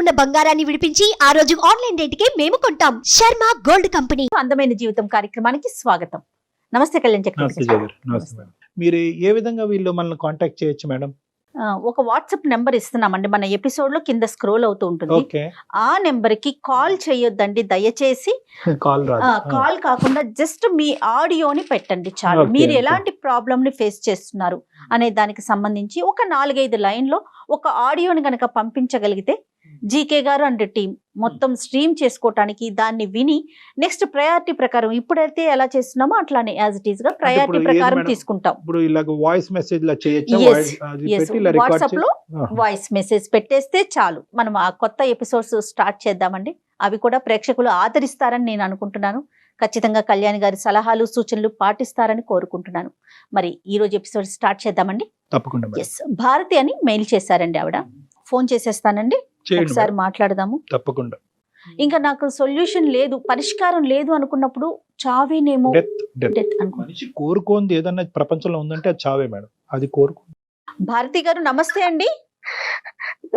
ఉన్న బంగారాన్ని విడిపించి ఆ రోజు ఆన్లైన్ రేటుకే మేము కొంటాం. Sharma gold company. అందమైన జీవితం కార్యక్రమానికి స్వాగతం. నమస్తే కళ్యాణ్ నమస్తే చక్రవర్తి. జయ గారు. నమస్తే మేడం. మీరు ఏ విధంగా వీళ్ళు మనల్ని కాంటాక్ట్ చేయొచ్చు మేడం? ఒక వాట్సాప్ నెంబర్ ఇస్తున్నామండి, మన ఎపిసోడ్ లో కింద స్క్రోల్ అవుతూ ఉంటుంది. ఓకే, ఆ నెంబర్ కి కాల్ చేయొద్దండి దయచేసి. కాల్ రాదు. కాల్ కాకుండా జస్ట్ మీ ఆడియోని పెట్టండి చాలు. Okay, మీరు okay. ఎలాంటి ప్రాబ్లమ్ ని ఫేస్ చేస్తున్నారు అనే దానికి సంబంధించి ఒక 4-5 లైన్లో ఒక ఆడియోని గనక పంపించగలిగితే జీకే గారు అండ్ టీం మొత్తం స్ట్రీమ్ చేసుకోవటానికి దాన్ని విని నెక్స్ట్ ప్రయారిటీ ప్రకారం ఇప్పుడైతే ఎలా చేస్తున్నామో అట్లానే యాజ్ ఇట్ ఈస్ గా ప్రయారిటీ ఇప్పుడు ఏది ప్రకారం మేడం? తీసుకుంటాం. ఇప్పుడు ఇలాగ వాయిస్ మెసేజ్ లా చేయొచ్చా? Yes, వాట్సాప్ లో వాయిస్ మెసేజ్ పెట్టేస్తే చాలు. మనం ఆ కొత్త ఎపిసోడ్స్ స్టార్ట్ చేద్దామండి. అవి కూడా ప్రేక్షకులు ఆదరిస్తారని నేను అనుకుంటున్నాను. ఖచ్చితంగా కళ్యాణ్ గారి సలహాలు సూచనలు పాటిస్తారని కోరుకుంటున్నాను. మరి ఈ రోజు ఎపిసోడ్ స్టార్ట్ చేద్దామండి. తప్పకుండా మేడం. ఎస్, భారతి అని మెయిల్ చేశారండి ఆవిడ. ఫోన్ చేసేస్తానండి, చేయండి ఒకసారి మేడం. మాట్లాడదాము. తప్పకుండా. ఇంకా నాకు సొల్యూషన్ లేదు, పరిష్కారం లేదు అనుకున్నప్పుడు చావేనేమో, డెత్ డెత్ డెత్ అనుకో. మనిషి కోరుకోంది ఏదన్నా ప్రపంచంలో ఉందంటే అది చావే మేడం. అది కోరుకో. భారతి గారు నమస్తే అండి.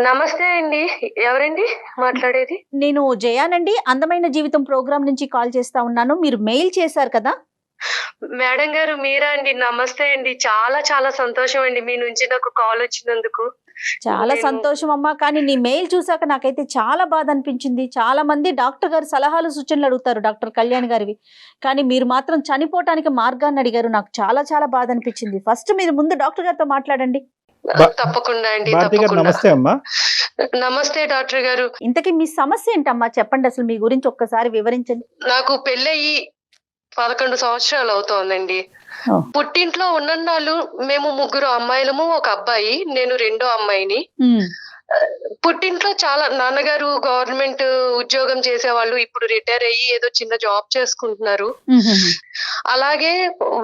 నమస్తే అండి. ఎవరండి మాట్లాడేది? నేను జయానండి, అందమైన జీవితం ప్రోగ్రామ్ నుంచి కాల్ చేస్తా ఉన్నాను. మీరు మెయిల్ చేశారు కదా. మేడం గారు మీరా అండి? నమస్తే అండి. చాలా చాలా సంతోషం అండి మీ నుంచి నాకు కాల్ వచ్చినందుకు. చాలా నేను- సంతోషం అమ్మా. కానీ నీ మెయిల్ చూసాక నాకైతే చాలా బాధ అనిపించింది. చాలా మంది డాక్టర్ గారు సలహాలు సూచనలు అడుగుతారు, డాక్టర్ కళ్యాణ్ గారివి. కానీ మీరు మాత్రం చనిపోవటానికి మార్గాన్ని అడిగారు. నాకు చాలా చాలా బాధ అనిపించింది. ఫస్ట్ మీరు ముందు డాక్టర్ గారితో మాట్లాడండి. తప్పకుండా అండి, భారతి గారు తప్పకుండా. నమస్తే అమ్మా. నమస్తే డాక్టర్ గారు. ఇంతకీ మీ సమస్య ఏంటమ్మా, చెప్పండి. అసలు మీ గురించి ఒక్కసారి వివరించండి. నాకు పెళ్ళయి 11 సంవత్సరాలు అవుతోందండి. ఓ. పుట్టింట్లో ఉన్నన్నాళ్ళు మేము 3 అమ్మాయిలము, ఒక అబ్బాయి. నేను రెండో అమ్మాయిని. పుట్టింట్లో చాలా నాన్నగారు గవర్నమెంట్ ఉద్యోగం చేసేవాళ్ళు. ఇప్పుడు రిటైర్ అయ్యి ఏదో చిన్న జాబ్ చేసుకుంటున్నారు. అలాగే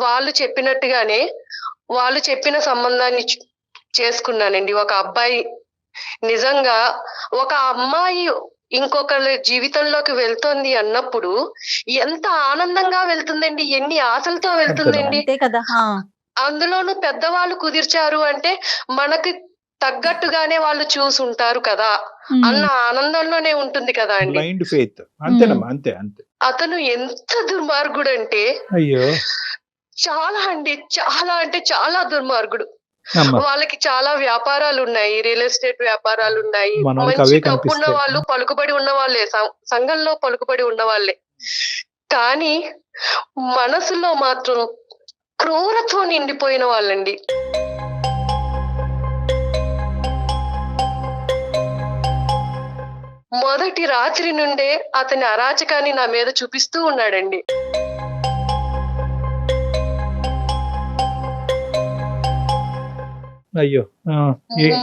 వాళ్ళు చెప్పినట్టుగానే వాళ్ళు చెప్పిన సంబంధాన్ని చేసుకున్నానండి. ఒక అబ్బాయి. నిజంగా ఒక అమ్మాయి ఇంకొకరి జీవితంలోకి వెళ్తుంది అన్నప్పుడు ఎంత ఆనందంగా వెళ్తుందండి, ఎన్ని ఆశలతో వెళ్తుందండి. అంతే కదా. అందులోనూ పెద్దవాళ్ళు కుదిర్చారు అంటే మనకి తగ్గట్టుగానే వాళ్ళు చూసుంటారు కదా అన్న ఆనందంలోనే ఉంటుంది కదా అండి. Blind faith. అంతేనమ్మా, అంతే అంతే. అతను ఎంత దుర్మార్గుడు అంటే అయ్యో చాలా అండి, చాలా అంటే చాలా దుర్మార్గుడు. అమ్మా. వాళ్ళకి చాలా వ్యాపారాలు ఉన్నాయి, రియల్ ఎస్టేట్ వ్యాపారాలు ఉన్నాయి. మనోళ్ళకి మంచి అవే డబ్బున్న కనిపిస్తాయి. వాళ్ళు, పలుకుబడి ఉన్న వాళ్ళే, సంఘంలో పలుకుబడి ఉన్న వాళ్ళే. కానీ మనసులో మాత్రం క్రూరత్వం నిండిపోయిన వాళ్ళండి. మొదటి రాత్రి నుండే అతని అరాచకాన్ని నా మీద చూపిస్తూ ఉన్నాడండి. అయ్యో.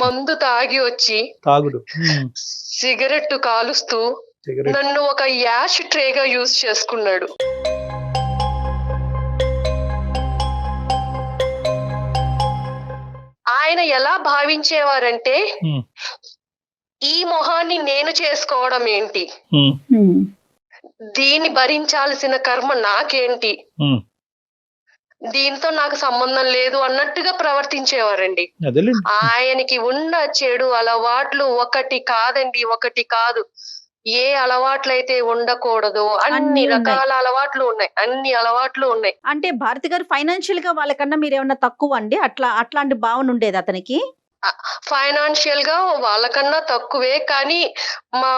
మందు తాగి వచ్చి తాగుడు. సిగరెట్ కాలుస్తూ సిగరెట్. నన్ను ఒక యాష్ ట్రేగా యూజ్ చేసుకున్నాడు. ఆయన ఎలా భావించేవారంటే ఉమ్. ఈ మొహాన్ని నేను చేసుకోవడం ఏంటి, దీన్ని భరించాల్సిన కర్మ నాకేంటి, దీంతో నాకు సంబంధం లేదు అన్నట్టుగా ప్రవర్తించేవారండి. అదేలేండి. ఆయనకి ఉన్న చెడు అలవాట్లు ఒకటి కాదండి, ఒకటి కాదు. ఏ అలవాట్లయితే ఉండకూడదు అన్నీ అన్ని ఉన్నాయి. రకాల అలవాట్లు ఉన్నాయి, అన్ని అలవాట్లు ఉన్నాయి. అంటే భారతి గారు ఫైనాన్షియల్ గా వాళ్ళకన్నా మీరు ఏమన్నా తక్కువ అండి? అట్లాంటి భావన ఉండేది అతనికి? ఫైనాన్షియల్ గా వాళ్ళకన్నా తక్కువే. కానీ మా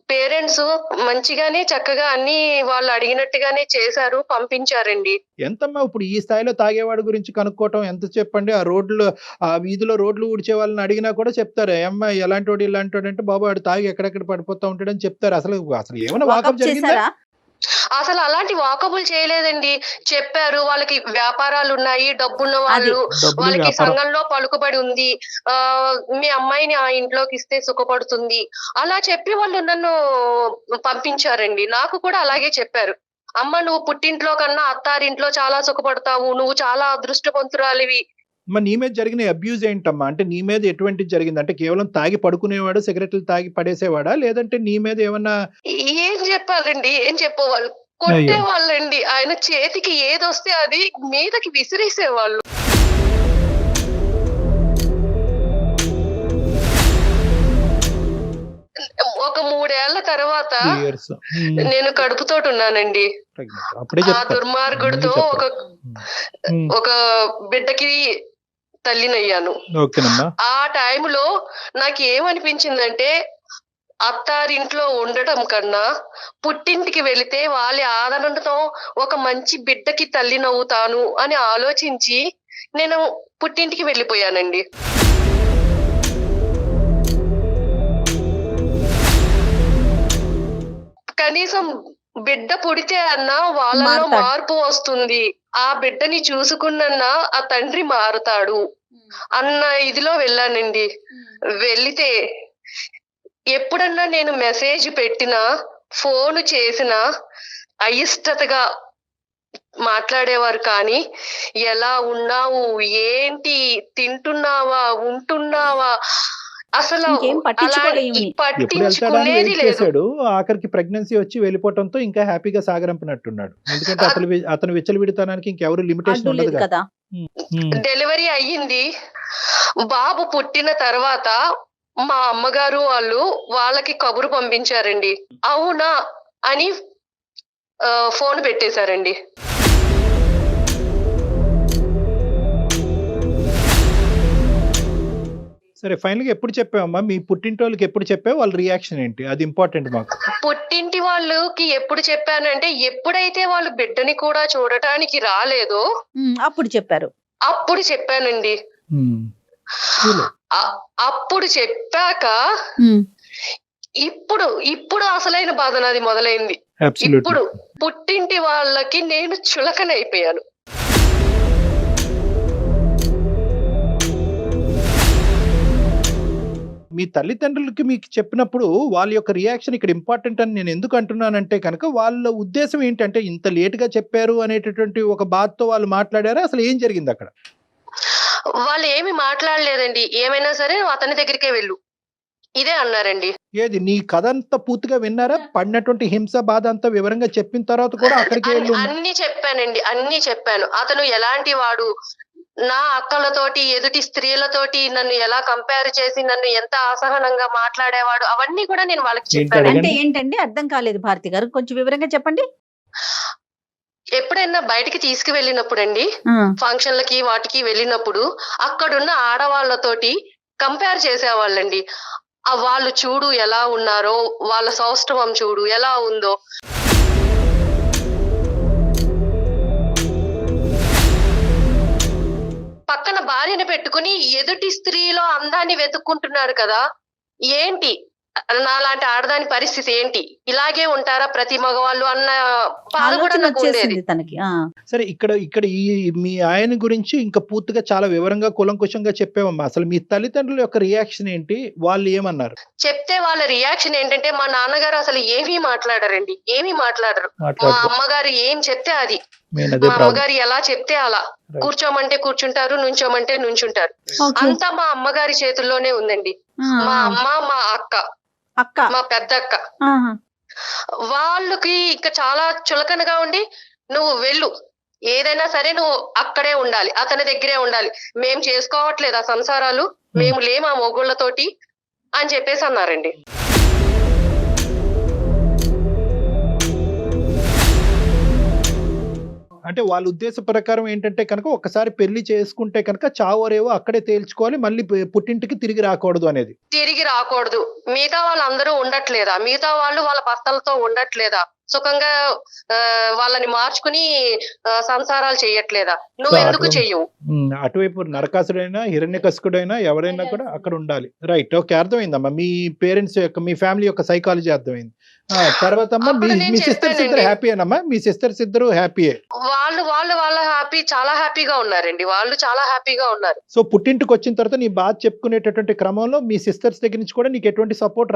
పేరెంట్స్ మంచిగానే చక్కగా అన్ని వాళ్ళు అడిగినట్టుగానే చేశారు, పంపించారండి. ఎంతమ్మా ఇప్పుడు ఈ స్థాయిలో తాగేవాడి గురించి కనుక్కోవటం ఎంత చెప్పండి. ఆ రోడ్లు, ఆ వీధిలో రోడ్లు ఊడ్చే వాళ్ళని అడిగినా కూడా చెప్తారు, ఏమ్మా ఎలాంటి వాడు ఇలాంటి వాడు అంటే బాబు వాడు తాగి ఎక్కడెక్కడ పడిపోతా ఉంటాడని చెప్తారు. అసలు అసలు ఏమైనా వాకప్ వాకప్ జరిగిందా? చేశారా? అసలు అలాంటి వాకబుల్ చేయలేదండి. చెప్పారు వాళ్ళకి వ్యాపారాలు ఉన్నాయి, డబ్బున్న వాళ్ళు, డబ్బులు, వాళ్ళకి వ్యాపారం. సంఘంలో పలుకుబడి ఉంది, మీ అమ్మాయిని ఆ ఇంట్లోకి ఇస్తే సుఖపడుతుంది అలా చెప్పి వాళ్ళు నన్ను పంపించారండి. నాకు కూడా అలాగే చెప్పారు. అమ్మ నువ్వు పుట్టింట్లో కన్నా అత్తారింట్లో చాలా సుఖపడతావు, నువ్వు చాలా అదృష్టవంతురాలివి. మరి నీ మీద జరిగిన అబ్యూజ్ ఏంటమ్మా? అంటే నీ మీద ఎటువంటి జరిగింది? అంటే కేవలం తాగి పడుకునేవాడు, సిగరెట్లు తాగి పడేసేవాడా, లేదంటే నీ మీద ఏమన్నా? ఏం చెప్పాలండి, ఏం చెప్పేవాళ్ళు, కొట్టేవాళ్ళండి. ఆయన చేతికి ఏదొస్తే అది మీదకి విసిరేసేవాళ్ళు. ఒక 3 ఏళ్ల తర్వాత 3 years. నేను కడుపుతోటి ఉన్నానండి. అప్పుడే ఆ చెప్తారు. దుర్మార్గుడితో ఒక బిడ్డకి తల్లినయ్యాను. ఓకేనమ్మా. ఆ టైంలో నాకు ఏమనిపించిందంటే అత్తారింట్లో ఉండటం కన్నా పుట్టింటికి వెళితే వాళ్ళ ఆదరణతో ఒక మంచి బిడ్డకి తల్లినవుతాను అని ఆలోచించి నేను పుట్టింటికి వెళ్ళిపోయానండి. కనీసం బిడ్డ పుడితే అన్నా వాళ్ళలో మార్పు వస్తుంది, ఆ బిడ్డని చూసుకున్నా ఆ తండ్రి మారుతాడు అన్న ఇదిలో వెళ్ళానండి. వెళితే ఎప్పుడన్నా నేను మెసేజ్ పెట్టినా, ఫోన్ చేసినా అయిష్టతగా మాట్లాడేవారు. కానీ ఎలా ఉన్నావు, ఏంటి, తింటున్నావా, ఉంటున్నావా, అసలు ఎప్పుడు వెళ్తాడని వెయిట్ చేశాడు. ఆఖరికి ప్రెగ్నెన్సీ వచ్చి వెళ్ళిపోవడంతో ఇంకా హ్యాపీగా సాగరంపినట్టున్నాడు. ఎందుకంటే అతను విచ్చలవిడతానికి ఇంకెవరు లిమిటేషన్ ఉండదు కదా. డెలివరీ అయ్యింది. బాబు పుట్టిన తర్వాత మా అమ్మగారు వాళ్ళకి కబురు పంపించారండి. అవునా అని ఫోన్ పెట్టేశారండి. సరే, ఫైనల్ గా ఎప్పుడు చెప్పావమ్మా? మీ పుట్టింటి వాళ్ళకి ఎప్పుడు చెప్పావు? వాళ్ళ రియాక్షన్ ఏంటి? అది ఇంపార్టెంట్ మాకు. పుట్టింటి వాళ్ళకి ఎప్పుడు చెప్పానంటే ఎప్పుడైతే వాళ్ళు బిడ్డని కూడా చూడటానికి రాలేదో అప్పుడు చెప్పారు. అప్పుడు చెప్పానండి. అప్పుడు చెప్పాక ఇప్పుడు అసలైన బాధ నాది మొదలైంది. ఇప్పుడు పుట్టింటి వాళ్ళకి నేను చులకనైపోయాను. మీ తల్లిదండ్రులకి మీకు చెప్పినప్పుడు వాళ్ళ యొక్క రియాక్షన్ ఇక్కడ ఇంపార్టెంట్ అని నేను ఎందుకు అంటున్నానంటే కనుక, వాళ్ళ ఉద్దేశం ఏంటంటే ఇంత లేట్ గా చెప్పారు అనేటటువంటి ఒక బాధతో వాళ్ళు మాట్లాడారా? అసలు ఏం జరిగింది అక్కడ? వాళ్ళు ఏమి మాట్లాడలేదండి. ఏమైనా సరే అతని దగ్గరికే వెళ్ళు, ఇదే అన్నారండి. ఏది నీ కథ అంతా పూర్తిగా విన్నారా? పడినటువంటి హింస బాధ అంతా వివరంగా చెప్పిన తర్వాత కూడా అక్కడికి వెళ్ళు. అన్ని చెప్పానండి, అన్ని చెప్పాను. అతను ఎలాంటి వాడు, నా అక్కలతోటి ఎదుటి స్త్రీలతోటి నన్ను ఎలా కంపేర్ చేసి నన్ను ఎంత అసహనంగా మాట్లాడేవాడు, అవన్నీ కూడా నేను వాళ్ళకి చెప్పాను. అంటే ఏంటండి అర్థం కాలేదు భారతి గారు, కొంచెం వివరంగా చెప్పండి. ఎప్పుడైనా బయటికి తీసుకువెళ్ళినప్పుడు అండి, ఫంక్షన్లకి వాటికి వెళ్ళినప్పుడు అక్కడున్న ఆడవాళ్లతోటి కంపేర్ చేసేవాళ్ళండి. వాళ్ళు చూడు ఎలా ఉన్నారో, వాళ్ళ సౌష్ఠవం చూడు ఎలా ఉందో. పక్కన భార్యను పెట్టుకుని ఎదుటి స్త్రీలో అందాన్ని వెతుక్కుంటున్నాడు కదా. ఏంటి నాలాంటి ఆడదాని పరిస్థితి ఏంటి, ఇలాగే ఉంటారా ప్రతి మగవాళ్ళు అన్న బాధ కూడా నాకు ఉండేది తనకి. సరే, ఇక్కడ ఈ మీ ఆయన గురించి ఇంకా పూర్తిగా చాలా వివరంగా కూలంకుషంగా చెప్పావమ్మా. అసలు మీ తల్లిదండ్రుల యొక్క రియాక్షన్ ఏంటి? వాళ్ళు ఏమన్నారు? చెప్తే వాళ్ళ రియాక్షన్ ఏంటంటే, మా నాన్నగారు అసలు ఏమీ మాట్లాడరండి, ఏమీ మాట్లాడరు. మా అమ్మగారు ఏం చెప్తే అది, మా అమ్మగారు ఎలా చెప్తే అలా. కూర్చోమంటే కూర్చుంటారు, నుంచోమంటే నుంచుంటారు. అంతా మా అమ్మగారి చేతుల్లోనే ఉందండి. మా అమ్మ, మా అక్క, మా పెద్ద అక్క, వాళ్ళకి ఇంకా చాలా చులకనగా ఉండి, నువ్వు వెళ్ళు, ఏదైనా సరే నువ్వు అక్కడే ఉండాలి, అతని దగ్గరే ఉండాలి, మేం చేసుకోవట్లేదు ఆ సంసారాలు, మేము లేము ఆ మొగుళ్ళతోటి అని చెప్పేసి అన్నారండి. అంటే వాళ్ళ ఉద్దేశ ప్రకారం ఏంటంటే కనుక, ఒకసారి పెళ్లి చేసుకుంటే కనుక చావరేవో అక్కడే తేల్చుకోవాలి, మళ్ళీ పుట్టింటికి తిరిగి రాకూడదు అనేది. తిరిగి రాకూడదు. మిగతా వాళ్ళందరూ ఉండట్లేదా? మిగతా వాళ్ళు వాళ్ళ భర్తలతో ఉండట్లేదా? సుఖంగా వాళ్ళని మార్చుకుని సంసారాలు చెయ్యట్లేదా? నువ్వు ఎందుకు చెయ్యవు? అటువైపు నరకాసుడైనా హిరణ్యకశిపుడైనా ఎవరైనా కూడా అక్కడ ఉండాలి. రైట్, ఓకే, అర్థమైందమ్మా. మీ పేరెంట్స్ యొక్క, మీ ఫ్యామిలీ యొక్క సైకాలజీ అర్థమైంది. తర్వాత అమ్మా, మీ సిస్టర్స్ ఇద్దరు హ్యాపీయేనమ్మా? మీ సిస్టర్స్ ఇద్దరు హ్యాపీయే? వాళ్ళ హ్యాపీ, చాలా హ్యాపీగా ఉన్నారండి. వాళ్ళు చాలా హ్యాపీగా ఉన్నారు. సో పుట్టింటికి వచ్చిన తర్వాత నీ బాధ చెప్పుకునేటటువంటి క్రమంలో మీ సిస్టర్స్ దగ్గర నుంచి కూడా నీకు ఎటువంటి సపోర్ట్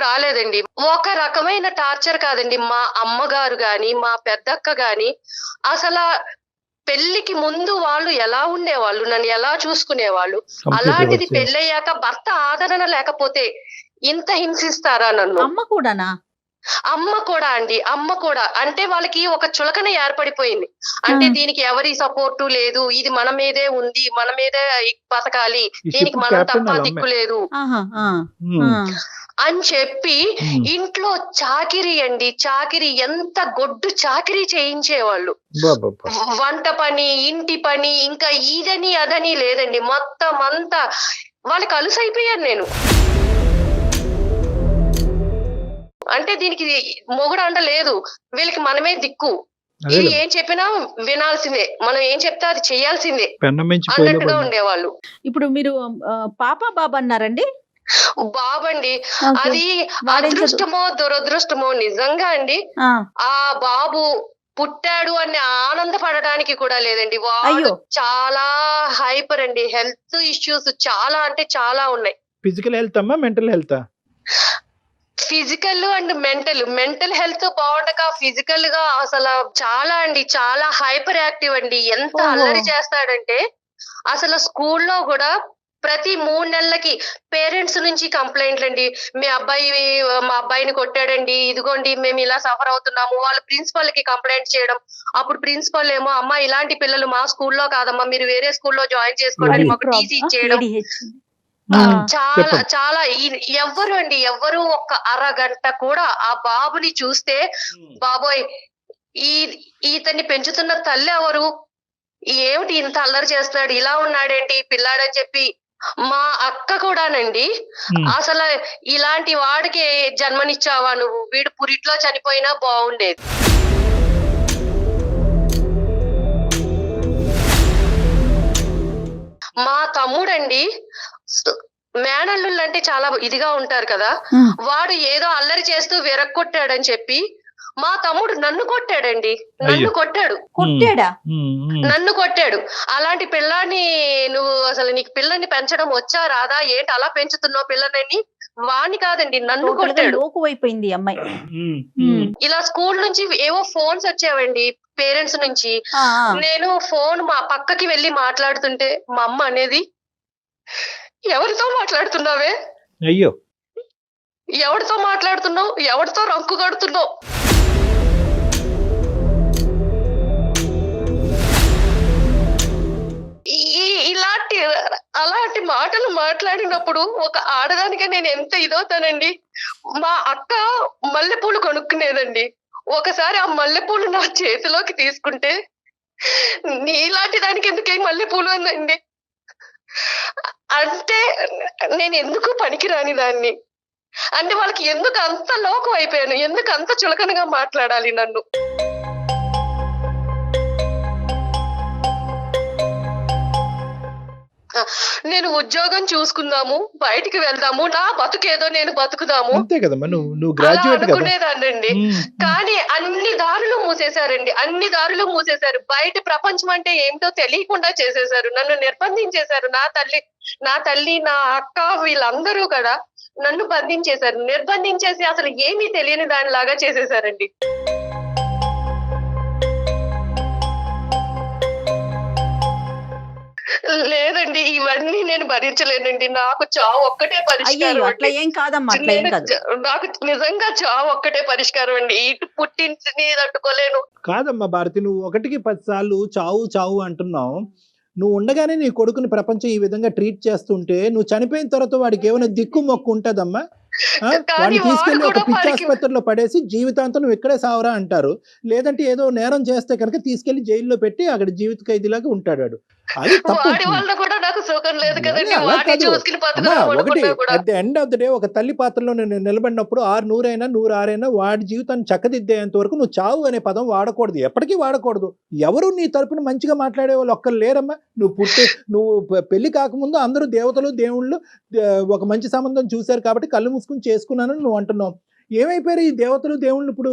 రాలేదండి. ఒక రకమైన టార్చర్ కాదండి. మా అమ్మగారు గాని, మా పెద్దక్క గాని అసలు పెళ్లికి ముందు వాళ్ళు ఎలా ఉండేవాళ్ళు, నన్ను ఎలా చూసుకునేవాళ్ళు, అలాంటిది పెళ్ళయ్యాక భర్త ఆదరణ లేకపోతే ఇంత హింసిస్తారా నన్ను? అమ్మ కూడా అండి, అమ్మ కూడా. అంటే వాళ్ళకి ఒక చులకన ఏర్పడిపోయింది. అంటే దీనికి ఎవరి సపోర్టు లేదు, ఇది మన మీదే ఉంది, మన మీదే బతకాలి, దీనికి మనం తప్ప దిక్కు లేదు అని చెప్పి ఇంట్లో చాకిరీ అండి, చాకిరీ ఎంత గొడ్డు చాకిరీ చేయించేవాళ్ళు. వంట పని, ఇంటి పని, ఇంకా ఇదని అదని లేదండి, మొత్తం అంతా వాళ్ళకి అలుసైపోయాను నేను. అంటే దీనికి మొగుడు అండ లేదు, వీళ్ళకి మనమే దిక్కు, ఇది ఏం చెప్పినా వినాల్సిందే, మనం ఏం చెప్తే అది చేయాల్సిందే అన్నట్టుగా ఉండేవాళ్ళు. ఇప్పుడు మీరు పాప బాబా అన్నారండి? బాబండి, అది అదృష్టమో దురదృష్టమో నిజంగా అండి. ఆ బాబు పుట్టాడు అని ఆనందపడడానికి కూడా లేదండి. వాడు చాలా హైపర్ అండి, హెల్త్ ఇష్యూస్ చాలా అంటే చాలా ఉన్నాయి. ఫిజికల్ హెల్త్ అమ్మా, mental health? Physical and mental health బాగుండక ఫిజికల్ గా అసలు చాలా అండి, చాలా హైపర్ యాక్టివ్ అండి. ఎంత అల్లరి చేస్తాడంటే అసలు స్కూల్లో కూడా ప్రతి 3 నెలలకి పేరెంట్స్ నుంచి కంప్లైంట్లు అండి, మా అబ్బాయిని కొట్టాడండి, ఇదిగోండి మేము ఇలా సఫర్ అవుతున్నాము. వాళ్ళ ప్రిన్సిపల్ కి కంప్లైంట్ చేయడం. అప్పుడు ప్రిన్సిపల్ ఏమో, అమ్మా ఇలాంటి పిల్లలు మా స్కూల్లో కాదమ్మా, మీరు వేరే స్కూల్లో జాయిన్ చేసుకోవడానికి మాకు టీసీ ఇచ్చేయడం. చాలా చాలా ఎవ్వరు అండి, ఎవ్వరు ఒక అరగంట కూడా ఆ బాబుని చూస్తే బాబోయ్ ఈతన్ని పెంచుతున్న తల్లి ఎవరు, ఏమిటి ఇంత అల్లరి చేస్తున్నాడు, ఇలా ఉన్నాడేంటి పిల్లాడని చెప్పి మా అక్క కూడానండి అసలు ఇలాంటి వాడికి జన్మనిచ్చావా నువ్వు, వీడు పురిట్లో చనిపోయినా బాగుండేది. మా తమ్ముడండి, మేనల్లుళ్ళు అంటే చాలా ఇదిగా ఉంటారు కదా, వాడు ఏదో అల్లరి చేస్తూ విరక్కొట్టాడని చెప్పి మా తమ్ముడు నన్ను కొట్టాడండి, నన్ను కొట్టాడు. అలాంటి పిల్లాన్ని నువ్వు అసలు నీకు పిల్లని పెంచడం వచ్చా రాదా, ఏంటి అలా పెంచుతున్నావు పిల్లని, వాణ్ణి కాదండి నన్ను కొట్టాడు. అయిపోయింది అమ్మాయి. ఇలా స్కూల్ నుంచి ఏవో ఫోన్స్ వచ్చావండి పేరెంట్స్ నుంచి. నేను ఫోన్ మా పక్కకి వెళ్ళి మాట్లాడుతుంటే మా అమ్మ అనేది, ఎవరితో మాట్లాడుతున్నావే, అయ్యో ఎవరితో మాట్లాడుతున్నావు, ఎవరితో రంకు కడుతున్నావు. అలాంటి మాటలు మాట్లాడినప్పుడు ఒక ఆడదానిగా నేను ఎంత ఇదవుతానండి. మా అక్క మల్లెపూలు కొనుక్కునేదండి, ఒకసారి ఆ మల్లెపూలు నా చేతిలోకి తీసుకుంటే, నీలాంటి దానికి ఎందుకే మల్లెపూలు అందండి. అంటే నేను ఎందుకు పనికిరాని దాన్ని, అంటే వాళ్ళకి ఎందుకు అంత లోకం అయిపోయాను, ఎందుకు అంత చులకనగా మాట్లాడాలి నన్ను. నేను ఉద్యోగం చూసుకుందాము, బయటికి వెళ్దాము, నా బతుకేదో నేను బతుకుదాము అనుకునేదాన్నండి. కానీ అన్ని దారులు మూసేశారు, బయట ప్రపంచం అంటే ఏమిటో తెలియకుండా చేసేశారు, నన్ను నిర్బంధించేశారు. నా తల్లి నా అక్క వీళ్ళందరూ కూడా నన్ను బంధించేశారు, నిర్బంధించేసి అసలు ఏమీ తెలియని దానిలాగా చేసేశారండి. లేదండి, ఇవన్నీ నేను భరించలేనండి, నాకు చావు ఒక్కటే పరిష్కారం. నాకు నిజంగా చావు ఒక్కటే పరిష్కారం అండి, ఇటు పుట్టింటిని తట్టుకోలేను. కాదమ్మా భారతి, నువ్వు 1కి 10 సార్లు చావు చావు అంటున్నావు. నువ్వు ఉండగానే నీ కొడుకుని ప్రపంచం ఈ విధంగా ట్రీట్ చేస్తుంటే, నువ్వు చనిపోయిన తర్వాత వాడికి ఏమైనా దిక్కు మొక్కు ఉంటదమ్మా? వాడిని తీసుకెళ్లి ఒక పిచ్చి ఆసుపత్రిలో పడేసి జీవితాంతం నువ్వు ఇక్కడే సావరా అంటారు. లేదంటే ఏదో నేరం చేస్తే కనుక తీసుకెళ్లి జైల్లో పెట్టి అక్కడ జీవిత ఖైదీలాగా ఉంటాడు. అది తప్పు. ఒకటి at the end of the day ఒక తల్లి పాత్రలో నేను నిలబడినప్పుడు 100 అయినా 106 వాడి జీవితాన్ని చక్కదిద్దేంత వరకు నువ్వు చావు అనే పదం వాడకూడదు, ఎప్పటికీ వాడకూడదు. ఎవరు నీ తరపున మంచిగా మాట్లాడే వాళ్ళు ఒక్కరు లేరమ్మా. నువ్వు పెళ్లి కాకముందు అందరూ దేవతలు దేవుళ్ళు ఒక మంచి సంబంధం చూశారు కాబట్టి కళ్ళు మూసుకుని చేసుకున్నాను నువ్వు అంటున్నావు. ఏమైపోయారు ఈ దేవతలు దేవుళ్ళు ఇప్పుడు?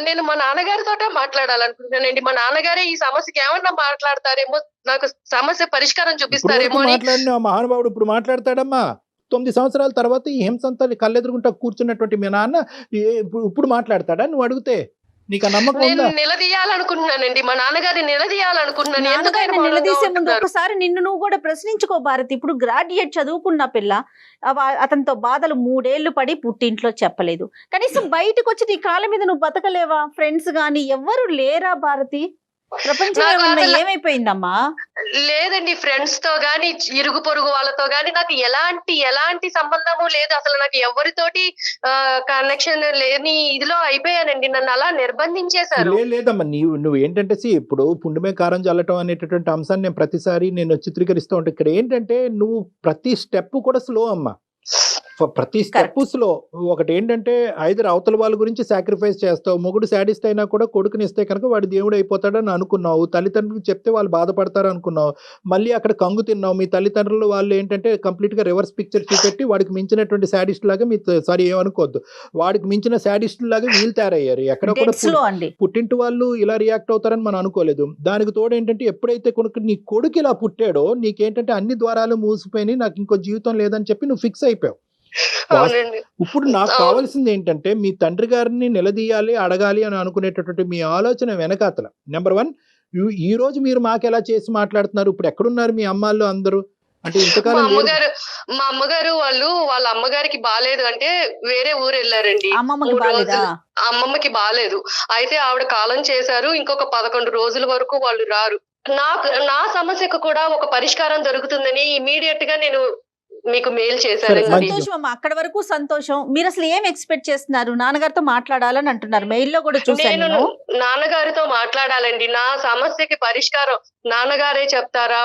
నేను మా నాన్నగారితో మాట్లాడాలనుకుంటున్నానండి. మా నాన్నగారే ఈ సమస్యకి ఏమన్నా మాట్లాడతారేమో, నాకు సమస్య పరిష్కారం చూపిస్తారేమో. మాట్లాడిన మహానుభావుడు ఇప్పుడు మాట్లాడతాడమ్మా. 9 సంవత్సరాల తర్వాత ఈ హింసంతా కళ్ళెదురుకుంటా కూర్చున్నటువంటి మీ నాన్న ఇప్పుడు మాట్లాడతాడా నువ్వు అడిగితే? నీకు నమ్మకం ఉందా? నిలదీయాలనుకుంటున్నానండి, మా నాన్నగారిని నిలదీయాలనుకుంటున్నాను. నిలదీసే ముందు ఒకసారి నిన్ను నువ్వు కూడా ప్రశ్నించుకో భారతి. ఇప్పుడు గ్రాడ్యుయేట్ చదువుకున్న పిల్ల, అతనితో బాధలు 3 ఏళ్లు పడి పుట్టింట్లో చెప్పలేదు, కనీసం బయటకు వచ్చి నీ కాళ్ళ మీద నువ్వు బతకలేవా? ఫ్రెండ్స్ గాని ఎవ్వరు లేరా భారతి? ప్రపంచం నాకు ఏమన్నా అసలు- ఏమైపోయిందమ్మా? లేదండి, ఫ్రెండ్స్ తో గాని ఇరుగు పొరుగు వాళ్ళతో గాని నాకు ఎలాంటి సంబంధము లేదు. అసలు నాకు ఎవరితోటి కనెక్షన్ లేని ఇదిలో అయిపోయానండి. నన్ను అలా నిర్బంధించేశారు. లేదమ్మా, నువ్వు ఏంటంటే ఇప్పుడు పుండుమే కారం చల్లటం అనేటటువంటి అంశాన్ని నేను ప్రతిసారి నేను చిత్రీకరిస్తూ ఉంటాను. ఇక్కడ ఏంటంటే నువ్వు ప్రతి స్టెప్ కూడా స్లో అమ్మా, ప్రతి స్టెప్ స్లో. ఒకటి ఏంటంటే ఐదర్ అవతల వాళ్ళ గురించి సాక్రిఫైస్ చేస్తావు. మొగుడు శాడిస్ట్ అయినా కూడా కొడుకుని ఇస్తే కనుక వాడు దేవుడు అయిపోతాడని అనుకున్నావు. తల్లిదండ్రులకు చెప్తే వాళ్ళు బాధపడతారు అనుకున్నావు. మళ్ళీ అక్కడ కంగు తిన్నావు. మీ తల్లిదండ్రులు వాళ్ళు ఏంటంటే కంప్లీట్ గా రివర్స్ పిక్చర్ చూపెట్టి వాడికి మించినటువంటి శాడిస్ట్ లాగా ఏమనుకోవద్దు, వాడికి మించిన శాడిస్ట్ లాగా వీళ్ళు తయారయ్యారు. ఎక్కడ కూడా పుట్టింటి వాళ్ళు ఇలా రియాక్ట్ అవుతారని మనం అనుకోలేదు. దానికి తోడు ఏంటంటే ఎప్పుడైతే నీ కొడుకు ఇలా పుట్టాడో నీకేంటంటే అన్ని ద్వారాలు మూసిపోయినాయి, నాకు ఇంకో జీవితం లేదని చెప్పి నువ్వు ఫిక్స్ అయిపోయావు. ఇప్పుడు నాకు కావాల్సింది ఏంటంటే మీ తండ్రి గారిని నిలదీయాలి, అడగాలి అని అనుకునేటటువంటి మీ ఆలోచన వెనకాతల నెంబర్ 1, ఈ రోజు మీరు మాకు ఎలా చేసి మాట్లాడుతున్నారు? ఇప్పుడు ఎక్కడున్నారు మీ అమ్మాళ్ళు అందరూ? అంటే ఇంతకాలం మా అమ్మగారు వాళ్ళ అమ్మగారికి బాలేదు అంటే వేరే ఊరు వెళ్ళారండి. అమ్మమ్మకి బాలేదు. అయితే ఆవిడ కాలం చేశారు. ఇంకొక 11 రోజుల వరకు వాళ్ళు రారు. నా సమస్యకు కూడా ఒక పరిష్కారం దొరుకుతుందని ఇమీడియట్ గా నేను మీకు మెయిల్ చేశాను. సంతోషం అమ్మా, అక్కడ వరకు సంతోషం. మీరు అసలు ఏం ఎక్స్పెక్ట్ చేస్తున్నారు? నాన్నగారితో మాట్లాడాలని అంటున్నారు, మెయిల్ లో కూడా చూసాను. నేను నాన్నగారితో మాట్లాడాలండి. నా సమస్యకి పరిష్కారం నాన్నగారే చెప్తారా,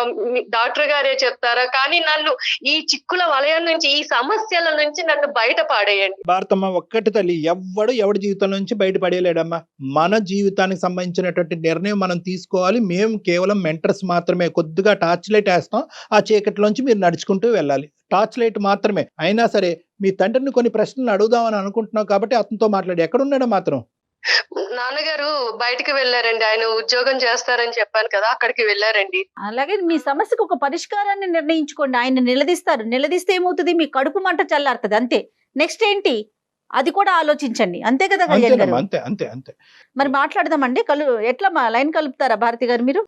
డాక్టర్ గారే చెప్తారా? కానీ నన్ను ఈ చిక్కుల వలయం నుంచి, ఈ సమస్యల నుంచి నన్ను బయట పాడేయండి. భారతమ్మ, ఒక్కటి తల్లి, ఎవడి జీవితం నుంచి బయట పడేయలేడమ్మా. మన జీవితానికి సంబంధించినటువంటి నిర్ణయం మనం తీసుకోవాలి. మేము కేవలం మెంటర్స్ మాత్రమే. కొద్దిగా టార్చ్ లైట్ వేస్తాం, ఆ చీకటిలోంచి మీరు నడుచుకుంటూ వెళ్ళాలి. టార్చ్ లైట్ మాత్రమే. అయినా సరే మీ తండ్రిని కొన్ని ప్రశ్నలు అడుగుదామని అనుకుంటున్నావు కాబట్టి అతనితో మాట్లాడి. ఎక్కడున్నాడో మాత్రం? నాన్నగారు బయటికి వెళ్ళారండి. ఆయన ఉద్యోగం చేస్తారని చెప్పాను కదా, అక్కడికి వెళ్ళారండి. అలాగే మీ సమస్యకు ఒక పరిష్కారాన్ని నిర్ణయించుకోండి. ఆయన నిలదీస్తారు. నిలదీస్తే ఏమవుతుంది? మీ కడుపు మంట చల్లారుతుంది, అంతే. నెక్స్ట్ ఏంటి అది కూడా ఆలోచించండి, అంతే కదా కళ్యాణ్ గారు? అంతే. మరి మాట్లాడదామండి. ఎట్లా లైన్ కలుపుతారా భారతి గారు మీరు?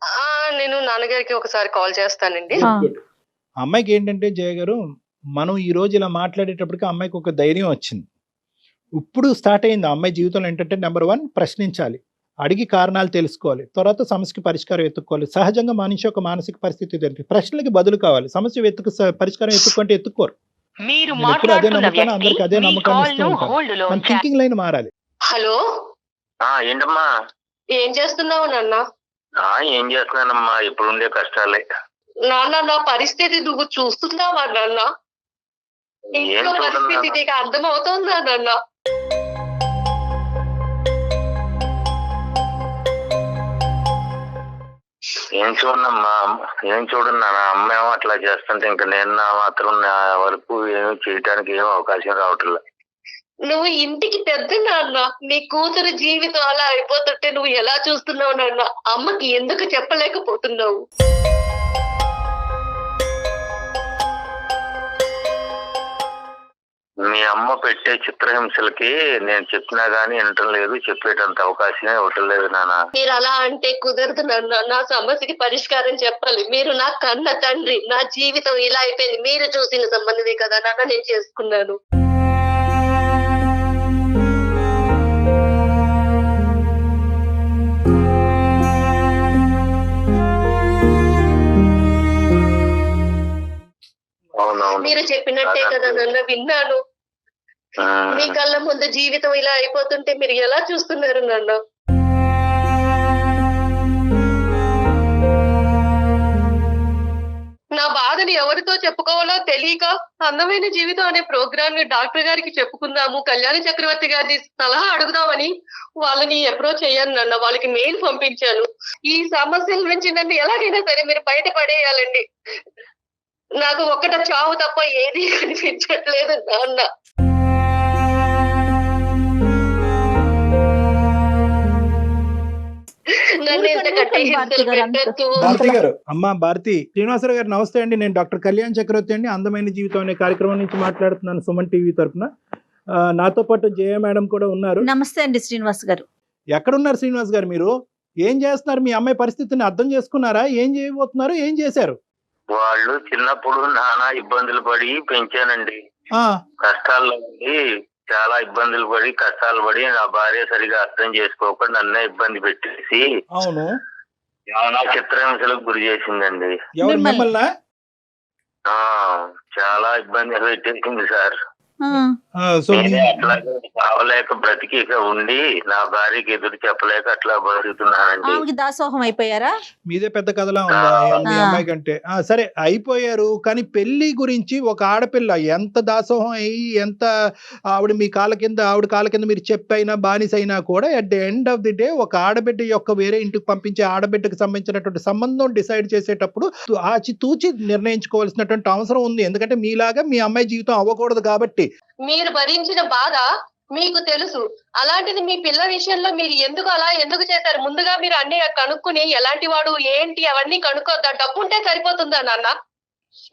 నేను నాన్నగారికి ఒకసారి కాల్ చేస్తానండి. అమ్మాయికి ఏంటంటే జయ గారు, మనం ఈ రోజు ఇలా మాట్లాడేటప్పటికి అమ్మాయికి ఒక ధైర్యం వచ్చింది. ఇప్పుడు స్టార్ట్ అయింది ఆ అమ్మాయి జీవితంలో. ఏంటంటే నెంబర్ 1, ప్రశ్నించాలి, అడిగి కారణాలు తెలుసుకోవాలి, తర్వాత సమస్యకి పరిష్కారం ఎత్తుక్కోవాలి. సహజంగా మనిషి ఒక మానసిక పరిస్థితి జరిగింది, ప్రశ్నలకు బదులు కావాలి. సమస్య పరిష్కారం ఎత్తుక్కుంటే ఎత్తుక్కోరు. అదే నమ్మకాన్ని అందరికి అదే నమ్మకాన్ని ఇస్తూ ఉంటారు. మన థింకింగ్ లైన్ మారాలి. హలో, ఏంటమ్మా? ఏం చేస్తున్నావు నాన్న? ఏం చేస్తున్నానమ్మా, ఇప్పుడు ఉండే కష్టాలే. నాన్న, నా పరిస్థితి నువ్వు చూస్తున్నావా నాన్న? ఇంట్లో పరిస్థితి నీకు అర్థమవుతుందా నాన్న? ఏం చూడన్నా అమ్మ ఏమో అట్లా చేస్తుంటే ఇంకా నేను నా మాత్రం నా వరకు ఏమి చేయడానికి ఏం అవకాశం రావట్లేదు. నువ్వు ఇంటికి పెద్ద నాన్న, నీ కూతురు జీవితం అలా అయిపోతుంటే నువ్వు ఎలా చూస్తున్నావు నాన్న? అమ్మకి ఎందుకు చెప్పలేకపోతున్నావు? మీ అమ్మ పెట్టే చిత్రహింసలకి నేను చెప్పినా గానీ వినటం లేదు, చెప్పేటంత అవకాశమే ఇవ్వటం లేదు నాన్న. మీరు అలా అంటే కుదరదు నాన్న. నా సమస్యకి పరిష్కారం చెప్పాలి. మీరు నా కన్న తండ్రి. నా జీవితం ఇలా అయిపోయింది. మీరు చూసిన సంబంధమే కదా నాన్న నేను చేసుకున్నాను. మీరు చెప్పినట్టే కదా నాన్న, విన్నాను. మీ కళ్ళ ముందు జీవితం ఇలా అయిపోతుంటే మీరు ఎలా చూస్తున్నారు నాన్న? నా బాధని ఎవరితో చెప్పుకోవాలో తెలియక అందమైన జీవితం అనే ప్రోగ్రామ్ ని డాక్టర్ గారికి చెప్పుకుందాము, కళ్యాణ చక్రవర్తి గారిని సలహా అడుగుదామని వాళ్ళని అప్రోచ్ అయ్యాను నాన్న. వాళ్ళకి మెయిల్ పంపించాను. ఈ సమస్యల నుంచి నన్ను ఎలాగైనా సరే మీరు బయట పడేయాలండి. నాకు ఒక్కట చావు తప్ప ఏది కనిపించట్లేదు నాన్న. భారతి గారు, అమ్మా భారతి, శ్రీనివాసరావు గారు నమస్తే అండి. నేను డాక్టర్ కళ్యాణ్ చక్రవర్తి అండి, అందమైన జీవితం అనే కార్యక్రమం నుంచి మాట్లాడుతున్నాను, సుమన్ టీవీ తరఫున. నాతో పాటు జయ మేడం కూడా ఉన్నారు. నమస్తే అండి శ్రీనివాస్ గారు. ఎక్కడున్నారు శ్రీనివాస్ గారు? మీరు ఏం చేస్తున్నారు? మీ అమ్మాయి పరిస్థితిని అర్థం చేసుకున్నారా? ఏం చేయబోతున్నారు? ఏం చేశారు? వాళ్ళు చిన్నప్పుడు నానా ఇబ్బందులు పడి పెంచానండి. కష్టాల్లో చాలా ఇబ్బందులు పడి కష్టాలు పడి నా భార్య సరిగా అర్థం చేసుకోకుండా నన్నే ఇబ్బంది పెట్టేసి అవును చాలా చిత్రహింసలకు గురి చేసిందండి. ఎవరు మిమ్మల్ని? మిమ్మల్ని? ఆ చాలా ఇబ్బంది పెట్టేసింది సార్. సో నేనే అట్లాగే కావలేక బ్రతికి ఇక ఉండి నా భార్యకి ఎదురు చెప్పలేక అట్లా బతుకుతున్నానండి. ఆమెకి దాసోహం అయిపోయారా? మీదే పెద్ద కథలా ఉందా మీ ఆ. అమ్మాయి కంటే? సరే అయిపోయారు, కానీ పెళ్లి గురించి ఒక ఆడపిల్ల ఎంత దాసోహం అయ్యి ఎంత ఆవిడ మీ కాళ్ళ కింద ఆవిడ కాళ్ళ కింద మీరు చెప్పైనా బానిసైనా కూడా at the end of the day ఒక ఆడబిడ్డ యొక్క వేరే ఇంటికి పంపించే ఆడబిడ్డకు సంబంధించినటువంటి సంబంధం డిసైడ్ చేసేటప్పుడు ఆచితూచి నిర్ణయించుకోవాల్సినటువంటి అవసరం ఉంది. ఎందుకంటే మీలాగా మీ అమ్మాయి జీవితం అవ్వకూడదు కాబట్టి. మీరు భరించిన బాధ మీకు తెలుసు. అలాంటిది మీ పిల్ల విషయంలో మీరు ఎందుకు చేశారు? ముందుగా మీరు అన్ని కనుక్కుని ఎలాంటి వాడు ఏంటి అవన్నీ కనుక్కోద్దా? డబ్బు ఉంటే సరిపోతుందా నాన్న?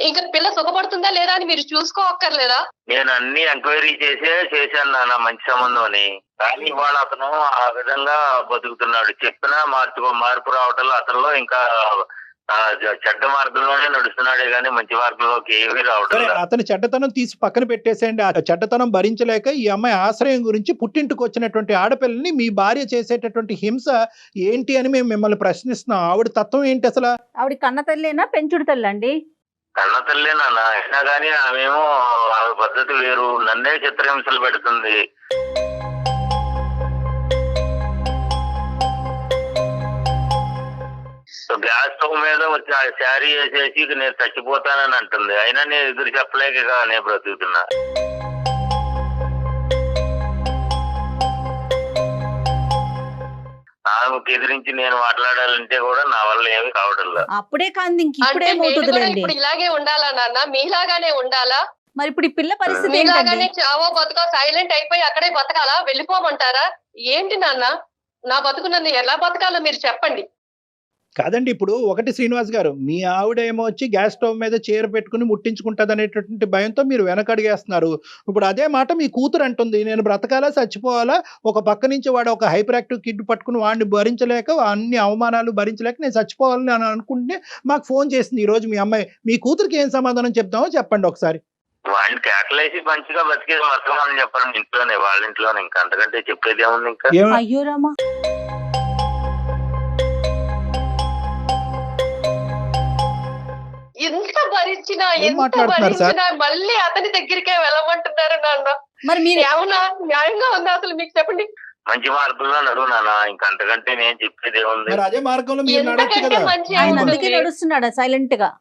ఇంకా పిల్ల సుఖపడుతుందా లేదా అని మీరు చూసుకోక్కర్లేదా? నేను అన్ని ఎంక్వైరీ చేశాను నాన్న, మంచి సంబంధం అని. కానీ ఇవాళ అతను ఆ విధంగా బతుకుతున్నాడు. చెప్పినా మార్పు రావటంలో అతనిలో ఇంకా చెడ్డ మార్గంలోనే నడుస్తున్నాడే గానీ మంచి మార్గంలోకి ఏమీ రావటం సరే, లేదు. అతని చెడ్డతనం తీసి పక్కన పెట్టేసేయండి. ఆ చెడ్డతనం భరించలేక ఈ అమ్మాయి ఆశ్రయం గురించి పుట్టింటికి వచ్చినటువంటి ఆడపిల్లని మీ భార్య చేసేటటువంటి హింస ఏంటి అని మేము మిమ్మల్ని ప్రశ్నిస్తున్నాం. ఆవిడ తత్వం ఏంటి అసలు? ఆవిడ కన్న తల్లేనా పెంచుడు తల్లి అండి? కన్న తల్లే నాన్న, అయినా కానీ ఆమెమో ఆమె పద్ధతి వేరు, నన్నే చిత్రహింసలు పెడుతుంది. గ్యాస్ స్టవ్ మీద శారీ వేసేసి ఇక నేను చచ్చిపోతానని అంటుంది. అయినా నేను ఎదురు చెప్పలేక ఇక నేను బ్రతుకుతున్నా. ఆమెకు ఎదిరించి నేను మాట్లాడాలంటే కూడా నా వల్ల ఏమి కావడం లేదు. అప్పుడే కాంది ఇంక అంటే ఇప్పుడే నేను కూడా మోతుందిలేండి. ఇప్పుడు ఇలాగే ఉండాలా నాన్న? మీలాగానే ఉండాలా? మరి ఇప్పుడు ఈ పిల్ల పరిస్థితి ఏంటండి? మీలాగానే చావో బతుకో సైలెంట్ అయిపోయి అక్కడే బతకాలా? వెళ్ళిపోమంటారా? ఏంటి నాన్న? నా బతుకు నన్ను ఎలా బతకాలో మీరు చెప్పండి. కాదండి, ఇప్పుడు ఒకటి శ్రీనివాస్ గారు, మీ ఆవిడ ఏమో వచ్చి గ్యాస్ స్టవ్ మీద చీర పెట్టుకుని ముట్టించుకుంటుంది అనేటటువంటి భయంతో మీరు వెనకడిగేస్తున్నారు. ఇప్పుడు అదే మాట మీ కూతురు అంటుంది, నేను బ్రతకాలా చచ్చిపోవాలా? ఒక పక్క నుంచి వాడు ఒక హైపర్ యాక్టివ్ కిడ్ పట్టుకుని వాడిని భరించలేక అన్ని అవమానాలు భరించలేక నేను చచ్చిపోవాలని అని అనుకుంటే మాకు ఫోన్ చేసింది ఈ రోజు మీ అమ్మాయి. మీ కూతురికి ఏం సమాధానం చెప్తామో చెప్పండి ఒకసారి. వాడిని కేకలేసి మంచిగా బతికేది మొత్తం అని చెప్పాను ఇంట్లోనే, వాళ్ళ ఇంట్లోనే. ఇంకా అంతకంటే చెప్పేది ఏముంది ఇంకా? అయ్యో రామా. ఎంత భరించినా ఏం ఎంత మాట్లాడుతున్నారు సార్? భరించినా మళ్ళీ అతని దగ్గరికే వెళ్ళమంటున్నారు నాన్న. మరి మీరు ఏమన్నా న్యాయంగా ఉందా అసలు? మీకు చెప్పండి. మంచి మార్గంలో నడువు నాన్న, ఇంకా అంతకంటే నేను చెప్పేది ఏముంది? మరి అదే మార్గంలో మీరు నడవచ్చు ఎంతకంటే కదా. మంచి ఆయన ఏముంది? అందుకే నడుస్తున్నాడా సైలెంట్ గా?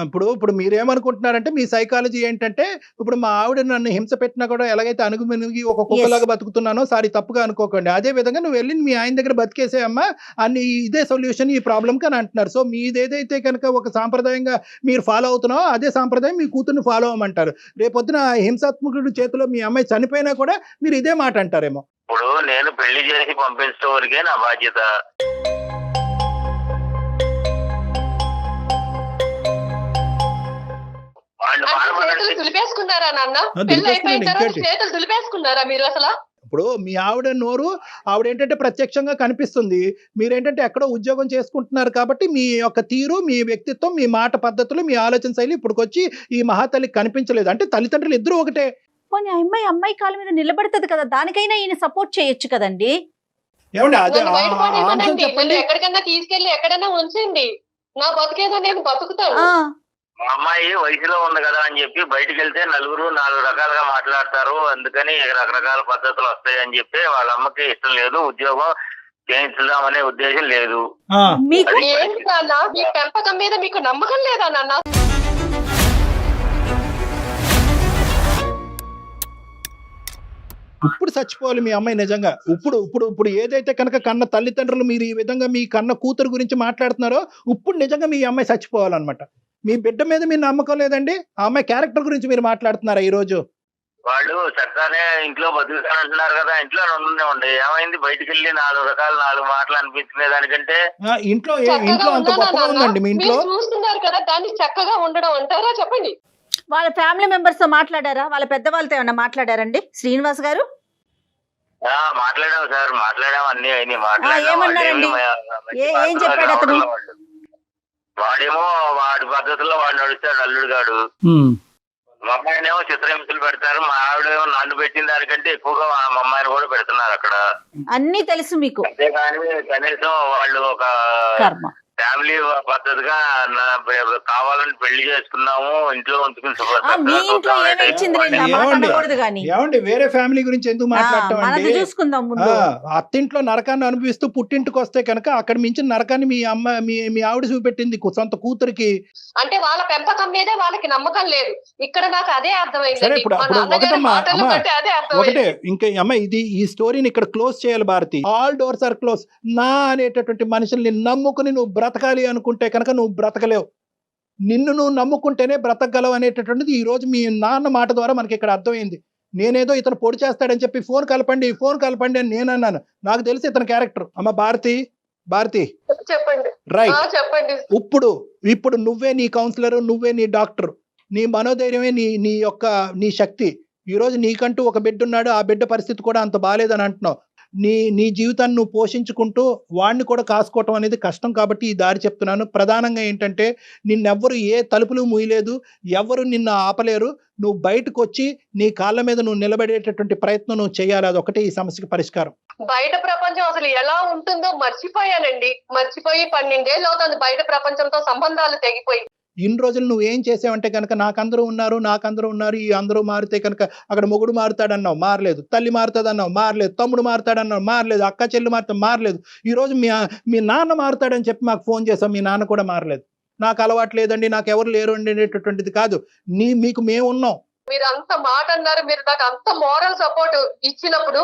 ఇప్పుడు మీరేమనుకుంటున్నారంటే మీ సైకాలజీ ఏంటంటే, ఇప్పుడు మా ఆవిడ నన్ను హింస పెట్టినా కూడా ఎలాగైతే అణుగుమినిగి ఒక కుక్కలాగా బతుకుతున్నానో సారీ తప్పుగా అనుకోకండి, అదే విధంగా నువ్వు వెళ్ళి మీ ఆయన దగ్గర బతికేసేయమ్మా అన్ని ఇదే సొల్యూషన్ ఈ ప్రాబ్లంకి అని అంటున్నారు. సో మీదేదైతే కనుక ఒక సాంప్రదాయంగా మీరు ఫాలో అవుతున్నావో అదే సాంప్రదాయం మీ కూతుర్ని ఫాలో అవ్వమంటారు. రేపొద్దున హింసాత్మకుడి చేతిలో మీ అమ్మాయి చనిపోయినా కూడా మీరు ఇదే మాట అంటారేమో. ఇప్పుడు నేను పెళ్లి చేసి పంపించడం వరకే నా బాధ్యత. వాళ్ళు అసలు బాధపడండి. చేతులు దులిపేసుకున్నారా నాన్న? పెళ్లి దులిపేసుకున్నాను, అయిపోయిన తర్వాత ఇంకేంటి? చేతులు దులిపేసుకున్నారా మీరు అసలు? ఇప్పుడు మీ ఆవిడ నోరు ఆవిడ ఏంటంటే ప్రత్యక్షంగా కనిపిస్తుంది, మీరేంటంటే ఎక్కడో ఉద్యోగం చేసుకుంటున్నారు కాబట్టి మీ యొక్క తీరు, మీ వ్యక్తిత్వం, మీ మాట పద్ధతులు, మీ ఆలోచన శైలి ఇప్పుడుకొచ్చి ఈ మహాతల్లికి కనిపించలేదు. అంటే తల్లిదండ్రులు ఇద్దరు ఒకటే. పోనీ అమ్మాయి కాళ్ళ మీద నిలబడుతుంది కదా, దానికైనా ఈయన సపోర్ట్ చేయొచ్చు కదండి. ఏమండి అదే నన్ను బయట ఆ అంశం పడేయమనండి. నన్ను చెప్పండి. ఎక్కడికన్నా తీసుకెళ్లి ఎక్కడైనా ఉంచండి. నా బతికేదో నేను బతుకుతాను. ఆ మా అమ్మాయి వయసులో ఉంది కదా అని చెప్పి బయటికి వెళ్తే నలుగురు 4 రకాలుగా మాట్లాడతారు, అందుకని రకరకాల పద్ధతులు వస్తాయి అని చెప్పి వాళ్ళ అమ్మకి ఇష్టం లేదు, ఉద్యోగం చేయించుదామనే ఉద్దేశం లేదు. మీకు ఏంటి నాన్న? మీ పెంపకం మీద మీకు నమ్మకం లేదా నాన్న? ఇప్పుడు చచ్చిపోవాలి మీ అమ్మాయి నిజంగా. ఇప్పుడు ఇప్పుడు ఇప్పుడు ఏదైతే కనుక కన్న తల్లిదండ్రులు మీరు ఈ విధంగా మీ కన్న కూతురు గురించి మాట్లాడుతున్నారో ఇప్పుడు నిజంగా మీ అమ్మాయి చచ్చిపోవాలన్నమాట. మీ బిడ్డ మీద మీ నమ్మకం లేదండి, ఆ అమ్మాయి క్యారెక్టర్ గురించి మీరు మాట్లాడుతున్నారా ఈ రోజు? వాళ్ళు చక్కగానే ఇంట్లో బతుకుతానంటున్నారు కదా, ఇంట్లో ఉండి ఏమైంది? బయటికి వెళ్ళి 4 మాటలు అనిపించుకునే దానికంటే ఇంట్లో చక్కగా ఇంట్లో అంత ఉన్నానా గొప్పగా నాన్న? ఉందండి మీ ఇంట్లో? మీరు చూస్తున్నారు కదా, దాన్ని చక్కగా ఉండడం అంటారా? చెప్పండి. వాళ్ళ ఫ్యామిలీ మెంబర్స్ తో మాట్లాడారా? వాళ్ళ పెద్దవాళ్ళతో ఏమన్నా మాట్లాడారండి శ్రీనివాస్ గారు? మాట్లాడాము సార్, మాట్లాడాము, అన్ని అయినాయి ఏమన్నారండి? ఏం చెప్పాడు అతను? వాడేమో వాడి పద్ధతుల్లో వాడు నడుస్తాడు, అల్లుడుగాడు. మా అమ్మాయినేమో చిత్రహింసలు పెడతారు, మా ఆవిడేమో నన్ను పెట్టిన దానికంటే ఎక్కువగా మా అమ్మాయిని కూడా పెడుతున్నారు అక్కడ. అన్ని తెలుసు మీకు. అంతేగాని కనీసం వాళ్ళు ఒక కర్మ. ఫ్యామిలీ పద్ధతిగా కావాలని పెళ్లి చేసుకున్నాము, ఇంట్లో ఉంచుకుని మీ ఇంట్లో ఏమి ఇచ్చింది నేను ఆ మాట ఏమండి? అనకూడదు కానీ ఏమండి వేరే ఫ్యామిలీ గురించి ఎందుకు మాట్లాడటం మనది అండి? చూసుకుందాం ముందు. అత్తింట్లో నరకాన్ని అనుభవిస్తూ పుట్టింటికి వస్తే కనుక అక్కడ మించిన నరకాన్ని మీ అమ్మ మీ ఆవిడ చూపెట్టింది సొంత కూతురికి. అంటే వాళ్ళ పెంపకం మీదే వాళ్ళకి నమ్మకం లేదు. ఇక్కడ నాకు అదే సరే అర్థమైంది. ఇప్పుడు మా ఇప్పుడు నాన్నగారి ఒకటమ్మా మాటలు అమ్మా బట్టి అదే అర్థమైంది. ఒకటే ఇంకా అమ్మ ఈ స్టోరీని ఇక్కడ క్లోజ్ చేయాలి Bharati. All doors are close. నా అనేటటువంటి మనుషుల్ని నమ్ముకుని నువ్వు బ్రతకాలి అనుకుంటే కనుక నువ్వు బ్రతకలేవు. నిన్ను నువ్వు నమ్ముకుంటేనే బ్రతకగలవు అనేటటువంటిది ఈ రోజు మీ నాన్న మాట ద్వారా మనకి ఇక్కడ అర్థమైంది. నేనేదో ఇతను పొడి చేస్తాడని చెప్పి ఫోన్ కలపండి అని నేను అన్నాను. నాకు తెలిసి ఇతని క్యారెక్టర్. అమ్మ భారతి చెప్పండి. రైట్. చెప్పండి. ఇప్పుడు నువ్వే నీ కౌన్సిలర్, నువ్వే నీ డాక్టర్, నీ మనోధైర్యమే నీ శక్తి. ఈ రోజు నీకంటూ ఒక బిడ్డ ఉన్నాడు, ఆ బిడ్డ పరిస్థితి కూడా అంత బాలేదని అంటున్నావు. నీ జీవితాన్ని నువ్వు పోషించుకుంటూ వాడిని కూడా కాసుకోవటం అనేది కష్టం. కాబట్టి ఈ దారి చెప్తున్నాను. ప్రధానంగా ఏంటంటే నిన్నెవ్వరు ఏ తలుపులు మూయలేదు, ఎవరు నిన్ను ఆపలేరు. నువ్వు బయటకు వచ్చి నీ కాళ్ళ మీద నువ్వు నిలబడేటటువంటి ప్రయత్నం నువ్వు చేయాలి. అదొకటే ఈ సమస్యకి పరిష్కారం. బయట ప్రపంచం అసలు ఎలా ఉంటుందో మర్చిపోయానండి. మర్చిపోయి 12 ఏళ్ళు అవుతుంది బయట ప్రపంచంతో సంబంధాలు తెగిపోయి. ఇన్ని రోజులు నువ్వు ఏం చేసావంటే కనుక నాకందరూ ఉన్నారు, ఈ అందరూ మారితే కనుక అక్కడ మొగుడు మారుతాడన్నావు, మారలేదు. తల్లి మారుతాడన్నావు, మారలేదు. తమ్ముడు మారుతాడన్నావు, మారలేదు. అక్క చెల్లి మారుతా, మారలేదు. ఈ రోజు మీ నాన్న మారుతాడని చెప్పి మాకు ఫోన్ చేసాం, మీ నాన్న కూడా మారలేదు. నాకు అలవాటు లేదండి, నాకు ఎవరు లేరు అండి అనేటటువంటిది కాదు. మీకు మేము ఉన్నాం. మీరు అంత మాట అన్నారు, మీరు నాకు అంత మోరల్ సపోర్ట్ ఇచ్చినప్పుడు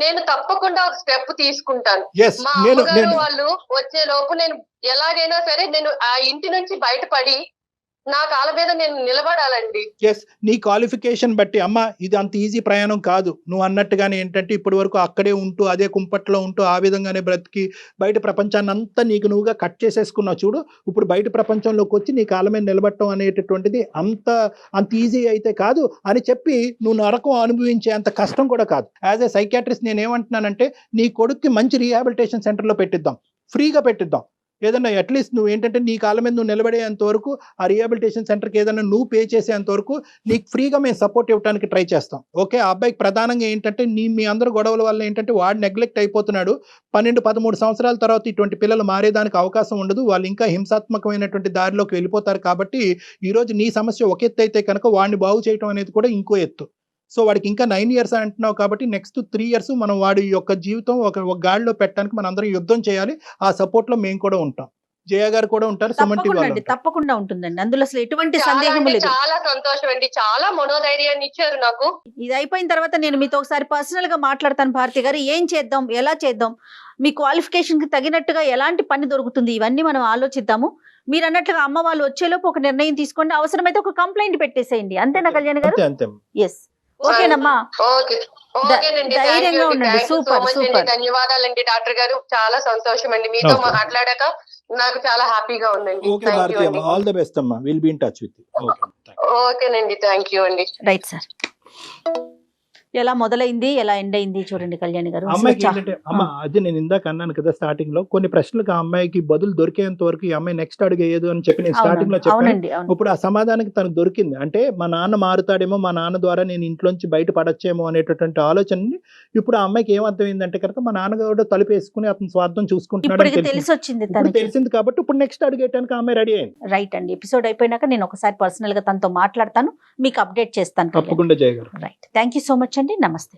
నేను తప్పకుండా ఒక స్టెప్ తీసుకుంటాను. మా అమ్మగారు వాళ్ళు వచ్చే లోపు నేను ఎలాగైనా సరే నేను ఆ ఇంటి నుంచి బయటపడి నా కాళ్ళ మీద నేను నిలబడాలండి. నీ క్వాలిఫికేషన్ బట్టి అమ్మ ఇది అంత ఈజీ ప్రయాణం కాదు. నువ్వు అన్నట్టుగానే ఏంటంటే ఇప్పటి వరకు అక్కడే ఉంటూ అదే కుంపట్లో ఉంటూ ఆ విధంగానే బ్రతికి బయట ప్రపంచాన్ని అంతా నీకు నువ్వుగా కట్ చేసేసుకున్నావు చూడు. ఇప్పుడు బయట ప్రపంచంలోకి వచ్చి నీ కాళ్ళ మీద నిలబడటం అనేటటువంటిది అంత ఈజీ అయితే కాదు అని చెప్పి నువ్వు నరకం అనుభవించే అంత కష్టం కూడా కాదు. యాజ్ ఏ సైకియాట్రిస్ట్ నేను ఏమంటున్నానంటే నీ కొడుక్కి మంచి రీహాబిలిటేషన్ సెంటర్లో పెట్టిద్దాం, ఫ్రీగా పెట్టిద్దాం. ఏదన్నా అట్లీస్ట్ నువ్వు ఏంటంటే నీ కాళ్ళ మీద నువ్వు నిలబడేంత వరకు ఆ రీహాబిలిటేషన్ సెంటర్కి ఏదైనా నువ్వు పే చేసేంత వరకు నీకు ఫ్రీగా మేము సపోర్ట్ ఇవ్వడానికి ట్రై చేస్తాం. ఓకే. ఆ అబ్బాయికి ప్రధానంగా ఏంటంటే మీ అందరు గొడవల వల్ల ఏంటంటే వాడు నెగ్లెక్ట్ అయిపోతున్నాడు. 12-13 సంవత్సరాల తర్వాత ఇటువంటి పిల్లలు మారేదానికి అవకాశం ఉండదు. వాళ్ళు ఇంకా హింసాత్మకమైనటువంటి దారిలోకి వెళ్ళిపోతారు. కాబట్టి ఈరోజు నీ సమస్య ఒక ఎత్తు అయితే కనుక వాడిని బాగు చేయడం అనేది కూడా ఇంకో ఎత్తు. సో వాడికి ఇంకా 9 years అంటున్నావు కాబట్టి నెక్స్ట్ 3 years మనం వాడి యొక్క జీవితం ఒక గాడిలో పెట్టడానికి మనం అందరం యుద్ధం చేయాలి. ఆ సపోర్ట్ లో మేము కూడా ఉంటాం. జయ గారు కూడా ఉంటారు, సుమన్ టీవీ వాళ్ళు ఉంటారు. తప్పకుండా ఉంటుందండి, అందులో అసలు ఎటువంటి సందేహం లేదు. చాలా సంతోషం అండి, చాలా మనోధైర్యాన్ని ఇచ్చారు నాకు. ఇది అయిపోయిన తర్వాత నేను మీతో ఒకసారి పర్సనల్ గా మాట్లాడతాను భారతి గారు. ఏం చేద్దాం, ఎలా చేద్దాం, మీ క్వాలిఫికేషన్ కి తగినట్టుగా ఎలాంటి పని దొరుకుతుంది, ఇవన్నీ మనం ఆలోచిద్దాము. మీరు అన్నట్లుగా అమ్మ వాళ్ళు వచ్చేలోపు ఒక నిర్ణయం తీసుకోండి, అవసరమైతే ఒక కంప్లైంట్ పెట్టేసేయండి. అంతేనా కళ్యాణ్ గారు? అంతే. ఎస్, ఓకేనమ్మా. ధైర్యంగా ఉండండి. సూపర్. ధన్యవాదాలండి డాక్టర్ గారు, చాలా సంతోషం అండి మీతో మాట్లాడాక. నాకు చాలా హ్యాపీగా ఉందండి. ఓకే భారతి అమ్మ, ఆల్ ది బెస్ట్ అమ్మా. Will be in touch with you. ఓకేనండి, థ్యాంక్ యూ అండి. Right sir. ఎలా మొదలైంది, ఎలా ఎండ్ అయింది చూడండి కళ్యాణ్ గారు. అమ్మాయికి ఏంటంటే అది నేను ఇందాక అన్నాను కదా స్టార్టింగ్ లో, కొన్ని ప్రశ్నలకు ఆ అమ్మాయికి బదులు దొరికేంత వరకు ఈ అమ్మాయి నెక్స్ట్ అడుగేయదు అని చెప్పి నేను స్టార్టింగ్ లో చెప్పాను. ఇప్పుడు ఆ సమాధానానికి తనకు దొరికింది. అంటే మా నాన్న మారుతాడేమో, మా నాన్న ద్వారా నేను ఇంట్లోంచి బయట పడచ్చేమో అనేటటువంటి ఆలోచనని ఇప్పుడు ఆ అమ్మాయికి ఏమర్థమైందంటే కనుక మా నాన్నగారు తలుపు వేసుకుని అతని స్వార్థం చూసుకుంటున్నాడు తెలిసింది. కాబట్టి ఇప్పుడు నెక్స్ట్ అడుగేయడానికి ఆ అమ్మాయి రెడీ అయింది. రైట్ అండి. ఎపిసోడ్ అయిపోయినాక నేను ఒకసారి పర్సనల్ గా తనతో మాట్లాడతాను, మీకు అప్డేట్ చేస్తాను. తప్పకుండా జయ గారు. Right, thank you so much అండి. నమస్తే.